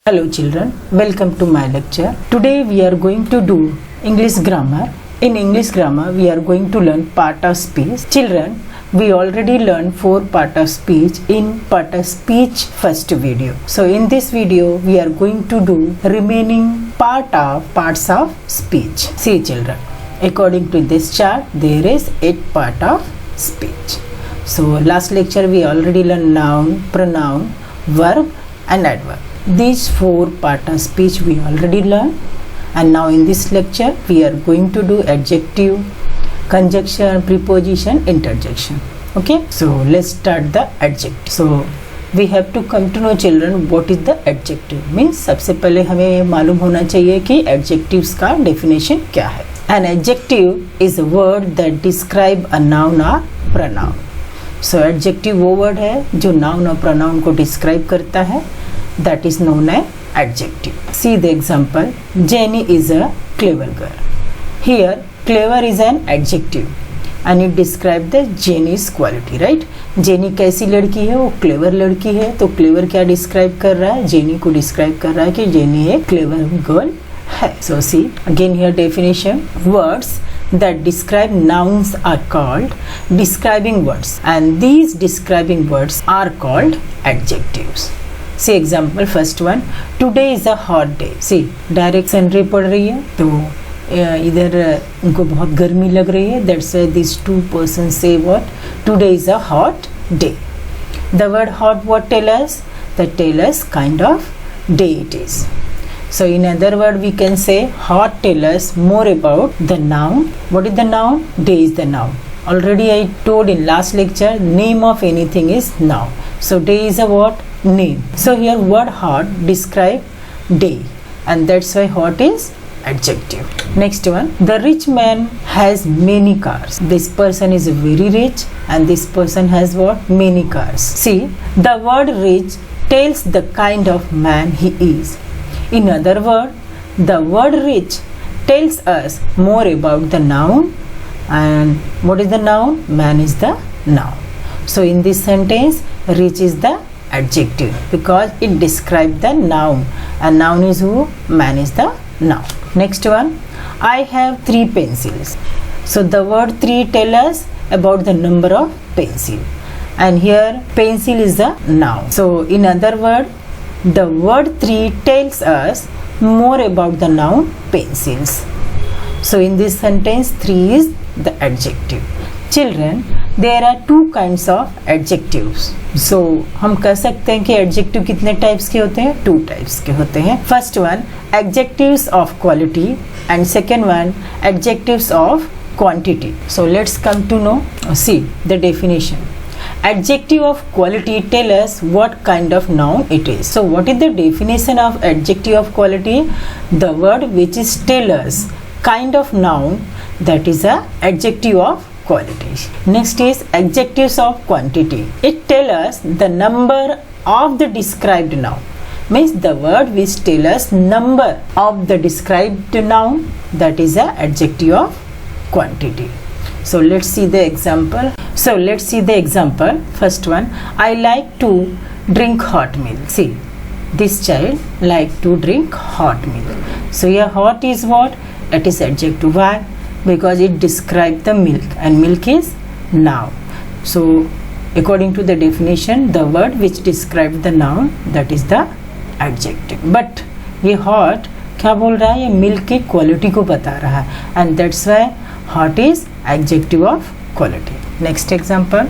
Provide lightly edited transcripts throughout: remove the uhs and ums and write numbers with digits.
Hello children, welcome to my lecture. Today we are going to do English grammar. In English grammar we are going to learn part of speech. Children, we already learned 4 part of speech in part of speech first video. So in this video we are going to do remaining parts of speech. See children, according to this chart there is 8 part of speech. So last lecture we already learned noun, pronoun, verb and adverb. These 4 part of speech we already learned, and now in this lecture we are going to do adjective, conjunction, preposition, interjection. Okay, so let's start the adjective. So we have to come to know children what is the adjective. Means सबसे पहले हमें ये मालूम होना चाहिए कि adjectives का definition क्या है. An adjective is a word that describe a noun or pronoun. So adjective वो word है जो noun और pronoun को describe करता है. That is known as adjective. See the example. Jenny is a clever girl. Here clever is an adjective and it describes the Jenny's quality, right? Jenny कैसी लड़की है? वो clever लड़की है. तो clever क्या describe कर रहा है? Jenny को describe कर रहा है कि Jenny एक clever girl है. So see again here definition. Words that describe nouns are called describing words, and these describing words are called adjectives. See example first one. Today is a hot day. See direct scenery पड़ रही है तो इधर उनको बहुत गर्मी लग रही है. That's why these two persons say what? Today is a hot day. The word hot what tell us? That tell us kind of day it is. So in other word we can say hot tell us more about the noun. What is the noun? Day is the noun. Already I told in last lecture name of anything is noun. So day is a what? Name. So here word hot describe day, and that's why hot is adjective. Next one, the rich man has many cars. This person is very rich and this person has what? Many cars. See the word rich tells the kind of man he is. In other word, the word rich tells us more about the noun. And what is the noun? Man is the noun. So in this sentence rich is the adjective because it describes the noun, and noun is who? Man is the noun. Next one, I have 3 pencils. So the word 3 tell us about the number of pencil, and here pencil is the noun. So in other word, the word 3 tells us more about the noun pencils. So in this sentence 3 is the adjective. Children, there are 2 kinds of adjectives. So हम कह सकते हैं कि adjective कितने types के होते हैं? 2 types के होते हैं. First one, adjectives of quality, and second one, adjectives of quantity. So let's come to know. See the definition. Adjective of quality tell us what kind of noun it is. So what is the definition of adjective of quality? The word which is tell us kind of noun, that is a adjective of quality. Next is adjectives of quantity. It tell us the number of the described noun. Means the word which tell us number of the described noun, that is a adjective of quantity. So let's see the example. First one, I like to drink hot milk. See this child like to drink hot milk. So here hot is what? It is adjective. Why? Because it describes the milk, and milk is noun. So according to the definition, the word which describes the noun, that is the adjective. But ये hot क्या बोल रहा है? ये milk की quality को बता रहा है, and that's why hot is adjective of quality. Next example,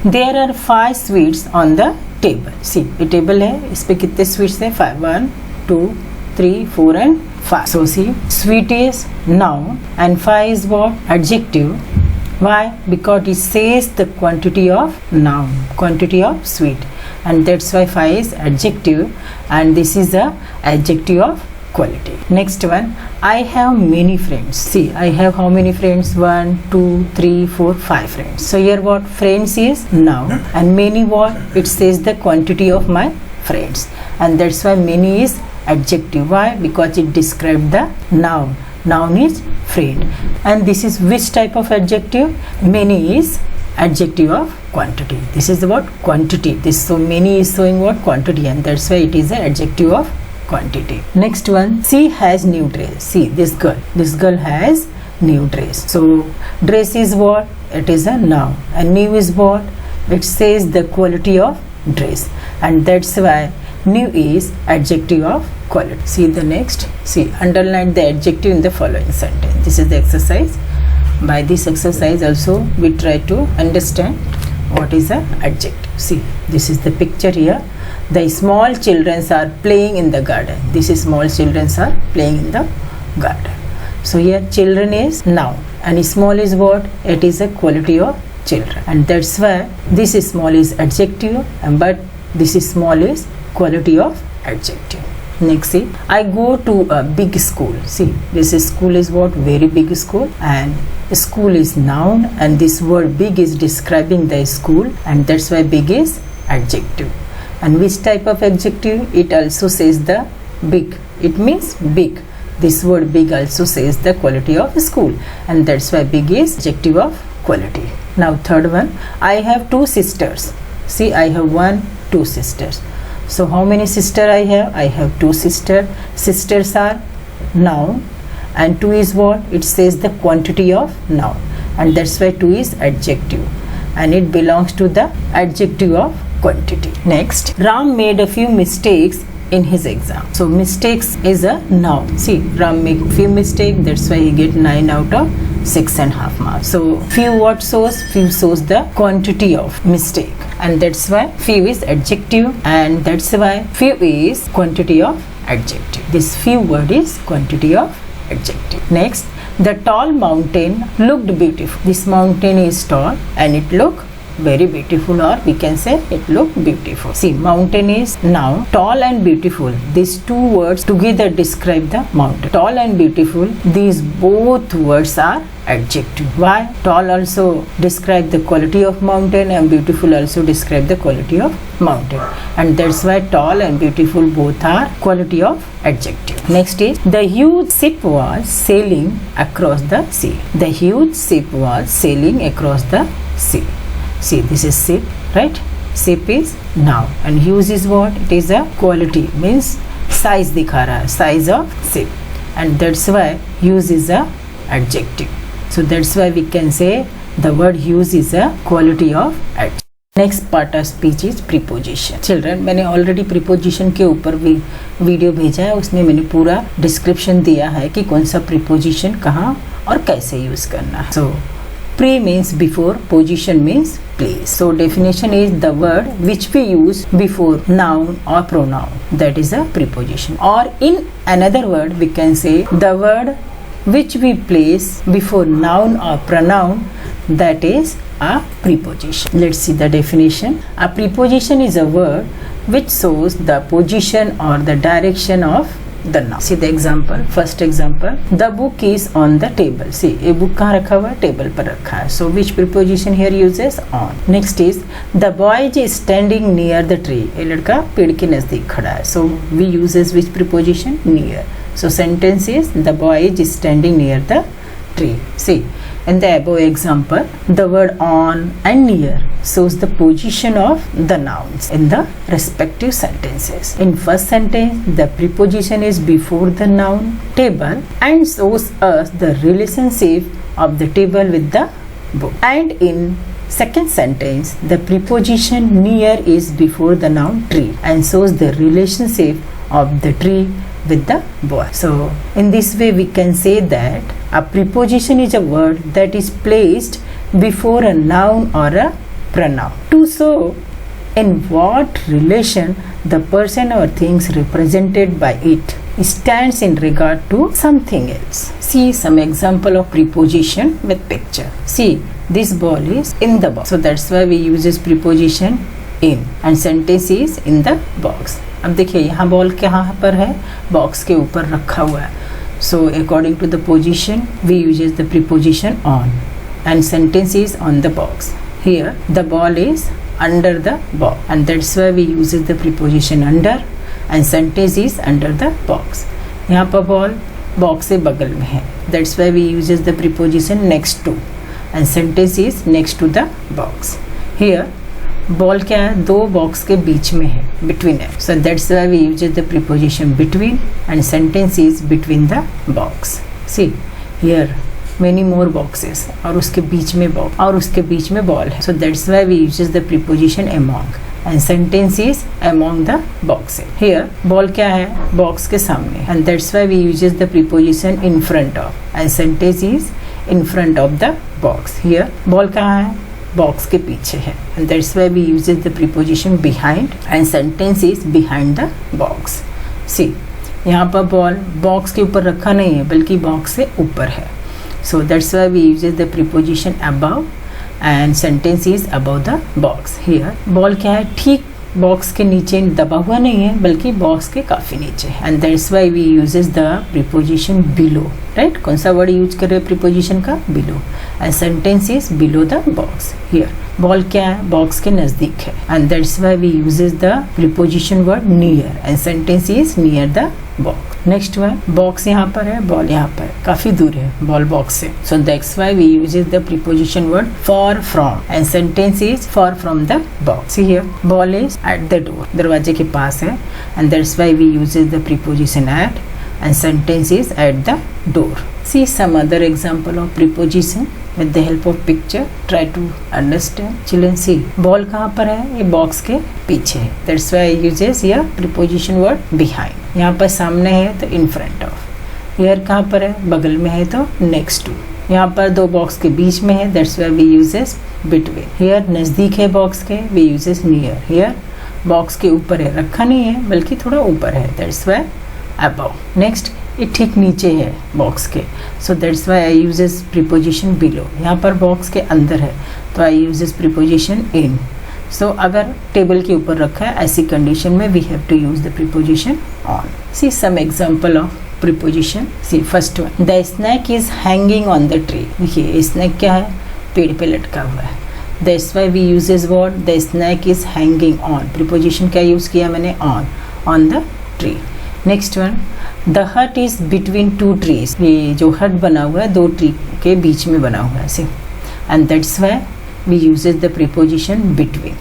there are 5 sweets on the table. See ये table है, इस पे कितने sweets हैं? 5. 1, 2, 3, 4 and 5. So see, sweet is noun and 5 is what? Adjective. Why? Because it says the quantity of noun, quantity of sweet, and that's why 5 is adjective, and this is a adjective of quality. Next one, I have many friends. See, I have how many friends? 1, 2, 3, 4, 5 friends. So here what? Friends is noun, and many what? It says the quantity of my friends, and that's why many is adjective. Why? Because it describes the noun. Noun is friend, and this is which type of adjective? Many is adjective of quantity. This is what quantity. This so many is showing what quantity, and that's why it is an adjective of quantity. Next one, she has new dress. See, this girl has new dress. So dress is what? It is a noun, and new is what? It says the quality of dress, and that's why new is adjective of quality. See the next. See, underline the adjective in the following sentence. This is the exercise. By this exercise also we try to understand what is an adjective. See, this is the picture here. The small children are playing in the garden. These small children are playing in the garden. So here children is noun, and small is what? It is a quality of children, and that's why this small is adjective, and but this small is quality of adjective. Next, see, I go to a big school. See, this school is what? Very big school, and school is noun, and this word big is describing the school, and that's why big is adjective. And which type of adjective? It also says the big. It means big. This word big also says the quality of school, and that's why big is adjective of quality. Now third one, I have two sisters. See, I have 2 sisters. So how many sisters I have? I have 2 sisters. Sisters are noun, and 2 is what? It says the quantity of noun, and that's why 2 is adjective, and it belongs to the adjective of quantity. Next, Ram made a few mistakes in his exam. So mistakes is a noun. See, Ram make few mistakes, that's why he get 9 out of 6.5 marks. So few what shows? Few shows the quantity of mistake, and that's why few is adjective, and that's why few is quantity of adjective. This few word is quantity of adjective. Next, the tall mountain looked beautiful. This mountain is tall, and it looked very beautiful, or we can say it looked beautiful. See, mountain is noun, tall and beautiful. These 2 words together describe the mountain. Tall and beautiful, these both words are adjective. Why? Tall also describe the quality of mountain, and beautiful also describe the quality of mountain, and that's why tall and beautiful both are quality of adjective. Next is, the huge ship was sailing across the sea. The huge ship was sailing across the sea. See, this is ship, right? Ship is noun, and huge is what? It is a quality, means size दिखा रहा है, size of ship, and that's why huge is a adjective. So that's why we can say the word huge is a quality of adjective. Next part of speech is preposition. Children, मैंने already preposition के ऊपर भी video भेजा है, उसमें मैंने पूरा description दिया है कि कौन सा preposition कहाँ और कैसे यूज करना है. So pre means before, position means place. So definition is the word which we use before noun or pronoun, that is a preposition. Or in another word we can say the word which we place before noun or pronoun, that is a preposition. Let's see the definition. A preposition is a word which shows the position or the direction of the noun. See the example. First example, the book is on the table. See, a book कहाँ रखा हुआ है? Table पर रखा है. So which preposition here uses on? Next is, the boy is standing near the tree. ये लड़का पेड़ के नजदीक खड़ा है. So we uses which preposition? Near. So sentence is, the boy is standing near the tree. See, in the above example, the word on and near shows the position of the nouns in the respective sentences. In first sentence, the preposition is before the noun table and shows us the relationship of the table with the book. And in second sentence, the preposition near is before the noun tree and shows the relationship of the tree with the boy. So in this way we can say that a preposition is a word that is placed before a noun or a pronoun to show in what relation the person or things represented by it stands in regard to something else. See some example of preposition with picture. See, this ball is in the box, so that's why we use this preposition in, and sentence is in the box. अब देखिए यहाँ ball कहाँ पर है? Box के ऊपर रखा हुआ है. So according to the position we uses the preposition on, and sentence is on the box. Here the ball is under the box, and that's why we uses the preposition under, and sentence is under the box. यहाँ पर ball box से बगल में है, that's why we uses the preposition next to, and sentence is next to the box. Here ball क्या है, दो box के बीच में है, between है, so that's why we use the preposition between and sentence is between the box. See here many more boxes और उसके बीच में बॉक्स और उसके बीच में बॉल है, so that's why we use the preposition among and sentence is among the boxes. Here ball क्या है, box के सामने and that's why we use the preposition in front of and sentence is in front of the box. Here ball कहाँ है, box के पीछे है and that's why we use the preposition behind and sentence is behind the box. See यहाँ पर ball box के ऊपर रखा नहीं है बल्कि बॉक्स से ऊपर है, so that's why we use the preposition above and sentence is above the box. Here ball क्या है, ठीक बॉक्स के नीचे दबा हुआ नहीं है बल्कि बॉक्स के काफी नीचे है and that's why we uses the preposition below. Right, कौन सा वर्ड यूज कर रहे हैं प्रीपोजिशन का, below and sentence is below the box. Here ball क्या है, बॉक्स के नजदीक है and that's why we uses the preposition word near and sentence is near the box. Next one, box यहाँ पर है, बॉल यहाँ पर काफी दूर है बॉल बॉक्स से, so that's why we uses the preposition word far from and sentence is far from the box. See here ball is at the door, दरवाजे के पास है and that's why we uses the preposition at and sentence is at the door. See some other example of preposition with the help of picture. Try to understand. Children see ball कहाँ पर है, ये box के पीछे है, that's why I uses here preposition word behind. यहाँ पर सामने है तो in front of. Here कहाँ पर है, बगल में है तो next to. यहाँ पर दो बॉक्स के बीच में है, that's why we uses between. Here नजदीक है बॉक्स के, we uses near. Here box के ऊपर है, रखा नहीं है बल्कि थोड़ा ऊपर है, that's why above. Next ये ठीक नीचे है बॉक्स के, so that's why I uses preposition below. यहाँ पर बॉक्स के अंदर है तो I uses preposition in. So अगर टेबल के ऊपर रखा है ऐसी कंडीशन में we have to use the preposition on. See some example of preposition. See first one, the snake is hanging on the tree. देखिए snake क्या है, पेड़ पे लटका हुआ है, that's why we uses word the snake is hanging on. preposition क्या use किया मैंने, on the tree. Next one, the hut is between two trees. ये जो हट बना हुआ है दो ट्री के बीच में बना हुआ है ऐसे and that's why we uses the preposition between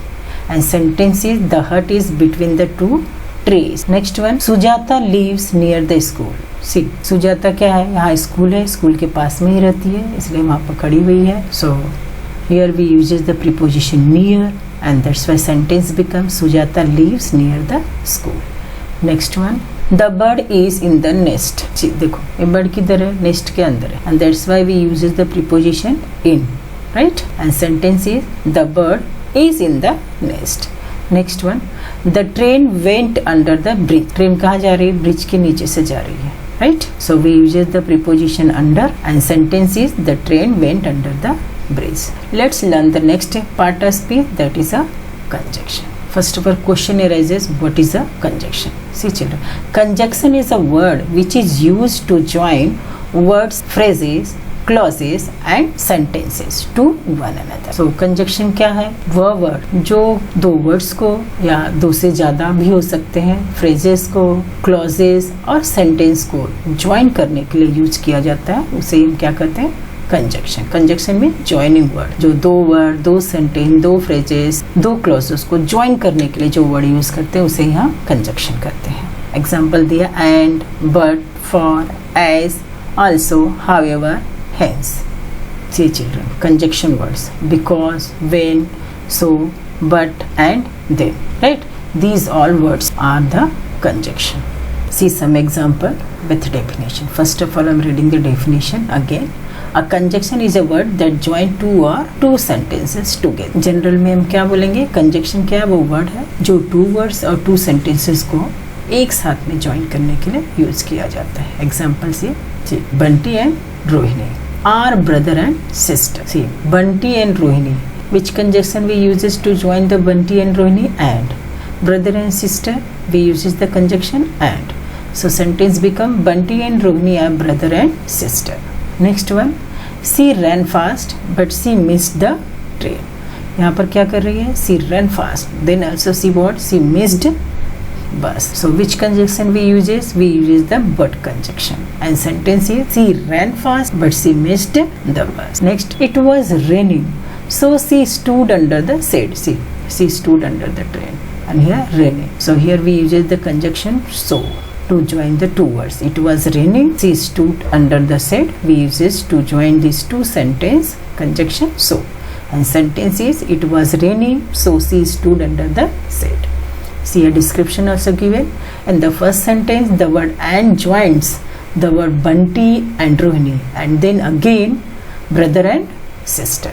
and sentence is the hut is between the two trees. Next one, Sujata lives near the school. See Sujata क्या है, यहाँ स्कूल है, स्कूल के पास में ही रहती है इसलिए वहाँ पर खड़ी हुई है, so here we uses the preposition near and that's why sentence become Sujata lives near the school. Next one, the bird is in the nest. देखो ये बर्ड किधर है, नेस्ट के अंदर है and that's why we uses the preposition in. Right, and sentence is the bird is in the nest. Next one, the train went under the bridge. Train कहाँ जा रही है, ब्रिज के नीचे से जा रही है. Right, so we uses the preposition under and sentence is the train went under the bridge. Let's learn the next part of speech, that is a conjunction. First of all, question arises, what is a conjunction? See children, conjunction is a word which is used to join words, phrases, clauses and sentences to one another. So conjunction क्या है, वह word जो दो words को या दो से ज़्यादा भी हो सकते हैं, फ्रेजेस को, क्लॉजेस और सेंटेंस को ज्वाइन करने के लिए यूज किया जाता है, उसे हम क्या कहते हैं, कंजक्शन. कंजक्शन में जॉइनिंग वर्ड, जो दो वर्ड, दो सेंटेंस, दो फ्रेजेस, दो क्लॉजेस को ज्वाइन करने के लिए जो वर्ड यूज करते हैं उसे यहाँ कंजक्शन करते हैं. एग्जाम्पल दिया, and, but, for, as, also, however, hence. See children, conjunction words, because, when, so, but and then. Right, these all words are the conjunction. See some example with definition. First of all, I am reading the definition again. A conjunction is a word that join two or two sentences together. General में हम क्या बोलेंगे, conjunction क्या है, वो word है जो two words और टू सेंटेंसेस को एक साथ में ज्वाइन करने के लिए यूज किया जाता है. एग्जाम्पल से, Bunty and Rohini are brother and sister. See Bunty and Rohini, which conjunction we uses to join the Bunty and Rohini, and. Brother and sister we uses the conjunction and. So sentence become Bunty and Rohini are brother and sister. Next one, she ran fast but she missed the train. यहाँ पर क्या कर रही है, she ran fast, then also she what, she missed bus. So which conjunction we uses? We uses the but conjunction. And sentence is she ran fast but she missed the bus. Next, it was raining, so she stood under the shade. See, she stood under the train. And here raining. So here we uses the conjunction so to join the two words. It was raining, she stood under the shade. We uses to join these two sentence conjunction so. And sentence is it was raining, so she stood under the shade. See a description also given. In the first sentence, the word and joins the word Bunty and Rohini, and then again brother and sister.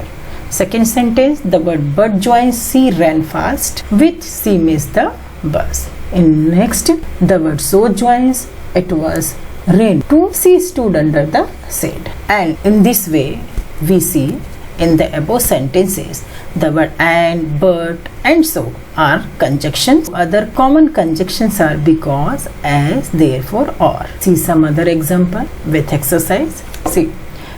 Second sentence, the word but joins she ran fast with she missed the bus. In next, the word so joins it was rain to she stood under the shade. And in this way, we see in the above sentences, the word and, but, and so are conjunctions. Other common conjunctions are because, as, therefore, or. See some other example with exercise. See,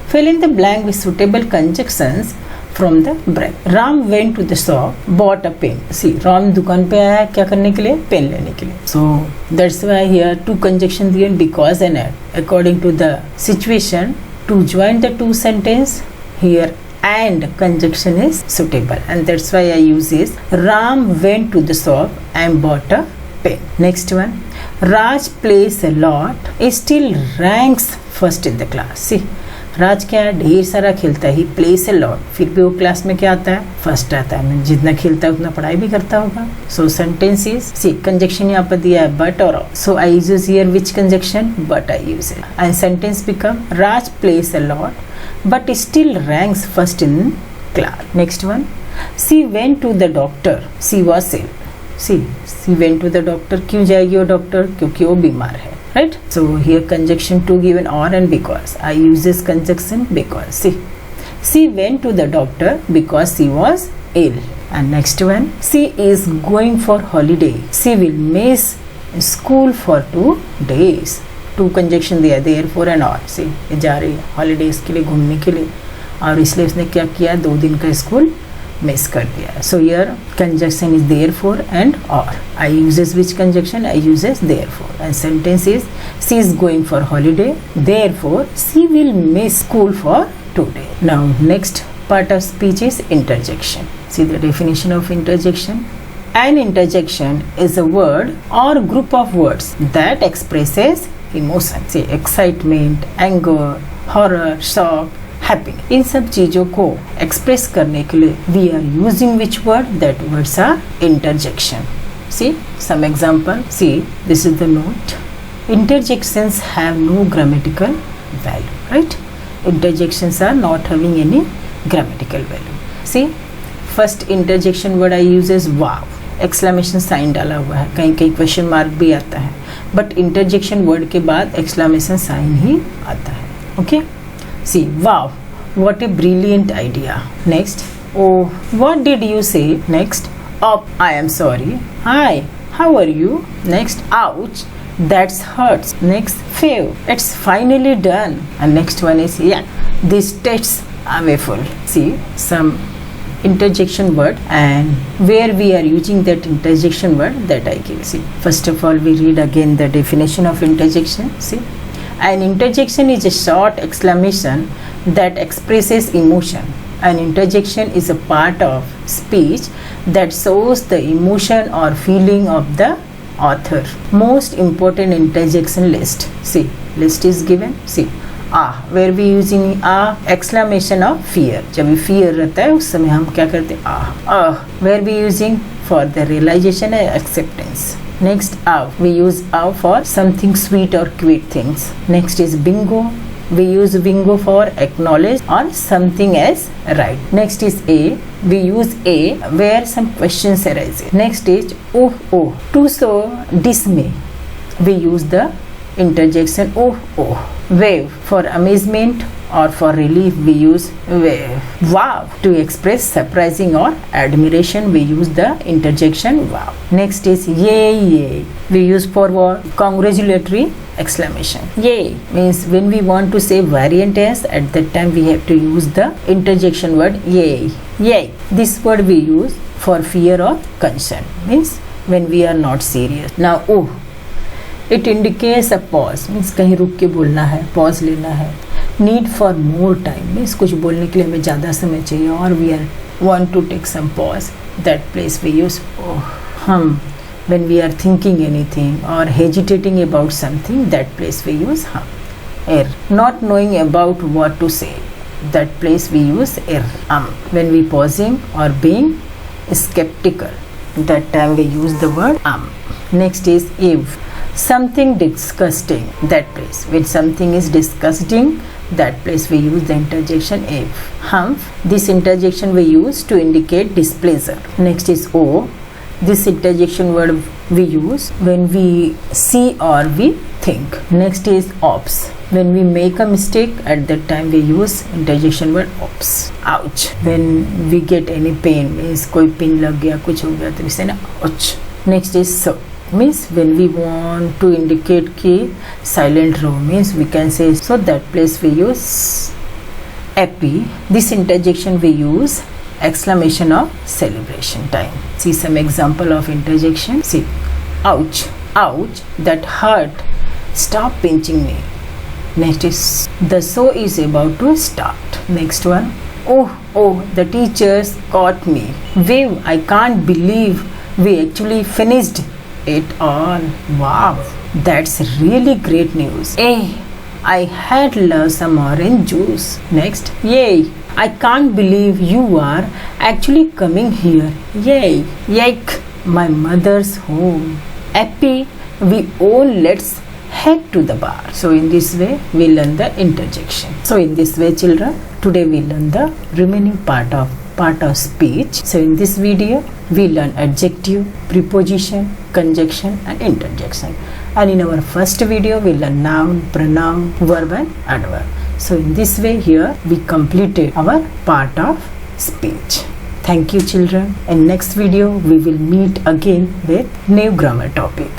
fill in the blank with suitable conjunctions from the break. Ram went to the shop, bought a pen. See, Ram दुकान पे आया क्या करने के लिए? Pen लेने के लिए. So that's why here two conjunctions given because and at. According to the situation, to join the two sentence here and conjunction is suitable, and that's why I use this. Ram went to the shop and bought a pen. Next one, Raj plays a lot, still ranks first in the class. See, राज क्या है? ढेर सारा खेलता है. ही place a lot, फिर भी वो class में क्या आता है? फर्स्ट आता है. जितना खेलता है उतना पढ़ाई भी करता होगा. So sentence is see conjunction यहाँ पर दिया है बट और. So I use here which conjunction? But I use it. And sentence become Raj plays a lot but still ranks first in class. Next one, she went to the doctor, she was ill. She went to the doctor. क्यों जाएगी वो doctor? क्योंकि वो बीमार है. Right? So here conjunction to given or and because. I use this conjunction because. See, she went to the doctor because she was ill. And next one, she is going for holiday. She will miss school for 2 days. Two conjunction दिया, therefore and or. See, ये जा रही है holidays के लिए, घूमने के लिए, और इसलिए उसने क्या किया? 2 दिन का स्कूल मिस कर दिया. So here conjunction is therefore and or. I uses which conjunction? I uses therefore. And sentence is she is going for holiday, therefore she will miss school for 2 days. Now next part of speech is interjection. See the definition of interjection. An interjection is a word or group of words that expresses emotion. Say excitement, anger, horror, shock, happy. इन सब चीजों को express करने के लिए we are using which word? That words are interjection. See some example. See this is the note. Interjections have no grammatical value, right? Interjections are not having any grammatical value. See, first interjection word I use is wow. Exclamation sign डाला हुआ है, कहीं कहीं question mark भी आता है, but interjection word के बाद एक्सक्लेमेशन साइन ही आता है. Okay. See, wow, what a brilliant idea. Next, oh, what did you say? Next, oh, I am sorry. Hi, how are you? Next, ouch, that hurts. Next, phew, it's finally done. And next one is, yeah, this tastes awful. See, some interjection word and where we are using that interjection word that I give. See, first of all, we read again the definition of interjection. See, an interjection is a short exclamation that expresses emotion. An interjection is a part of speech that shows the emotion or feeling of the author. Most important interjection list. See, list is given. See, where we using exclamation of fear. जब भी fear रहता है उस समय हम क्या करते हैं? Where we using for the realization and acceptance. Next, we use for something sweet or cute things. Next is bingo. We use bingo for acknowledge or something as right. Next is a. We use a where some questions arise. Next is oh. To show dismay, we use the interjection oh. Wave for amazement or for relief, we use wave. Wow, to express surprising or admiration, we use the interjection wow. Next is yay. We use for what? Congratulatory exclamation. Yay means when we want to say variant as, at that time we have to use the interjection word yay. This word we use for fear or concern, means when we are not serious. Now oh, it indicates a pause, means कहीं रुक के बोलना है, pause लेना है. Need for more time, means कुछ बोलने के लिए हमें ज़्यादा समय चाहिए, और we are want to take some pause. That place we use oh. Hum, when we are thinking anything or hesitating about something, that place we use hum. Er, not knowing about what to say, that place we use er. When we pausing or being skeptical, that time we use the word Next is if. Something disgusting, that place. When something is disgusting, that place we use the interjection if. Humph, this interjection we use to indicate displeasure. Next is O. This interjection word we use when we see or we think. Next is ops. When we make a mistake, at that time we use interjection word ops. Ouch. When we get any pain, means कोई pin लग गया, कुछ हो गया, तो we say ना ouch. Next is so. Means when we want to indicate ki silent row, means we can say so, that place we use epi. This interjection we use exclamation of celebration time. See some example of interjection. See, ouch, ouch, that hurt, stop pinching me. Next is the show is about to start. Next one, oh, the teachers caught me. Wow, I can't believe we actually finished it all. Wow, that's really great news. Hey, I had loved some orange juice. Next, yay, I can't believe you are actually coming here. Yay, yike, my mother's home. Happy, we all let's head to the bar. So in this way we learn the interjection. So in this way children, today we learn the remaining part of speech. So in this video we learn adjective, preposition, conjunction and interjection, and in our first video we learn noun, pronoun, verb and adverb. So in this way here we completed our part of speech. Thank you children. In next video we will meet again with new grammar topic.